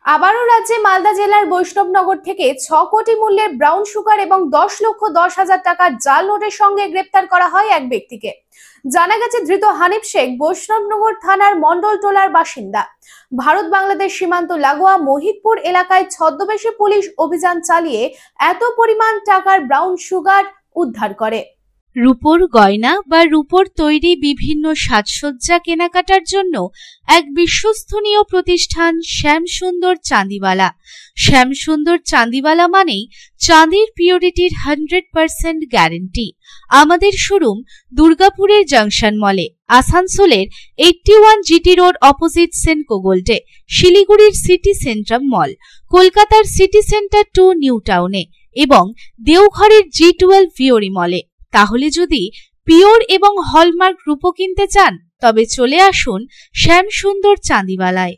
আবারও রাজ্যে মালদা জেলার বৈষ্ণবনগর থেকে 6 কোটি মূল্যের ব্রাউন সুগার এবং 10,10,000 টাকার জাল নোটের সঙ্গে গ্রেপ্তার করা হয় এক ব্যক্তিকে। জানা গেছে, ধৃত হানিফ শেখ বৈষ্ণবনগর থানার মন্ডলটোলার বাসিন্দা। ভারত বাংলাদেশ সীমান্ত লাগোয়া মোহিতপুর এলাকায় ছদ্মবেশে পুলিশ অভিযান চালিয়ে এত পরিমাণ টাকার ব্রাউন সুগার উদ্ধার করে। রূপোর গয়না বা রূপোর তৈরি বিভিন্ন সাজসজ্জা কেনাকাটার জন্য এক বিশ্বস্তনীয় প্রতিষ্ঠান শ্যামসুন্দর চাঁদিওয়ালা। শ্যামসুন্দর চাঁদিওয়ালা মানেই চাঁদির পিওরিটির 100% গ্যারেন্টি। আমাদের শোরুম দুর্গাপুরের জাংশন মলে, আসানসোলের 81 জিটি রোড অপোজিট সেনকো গোল্ডে, শিলিগুড়ির সিটি সেন্ট্রাম মল, কলকাতার সিটি সেন্টার 2 নিউ টাউনে এবং দেওঘরের G12 ভিওরি মলে। তাহলে যদি পিওর এবং হলমার্ক রূপো কিনতে চান তবে চলে আসুন শ্যামসুন্দর চাঁদিওয়ালায়।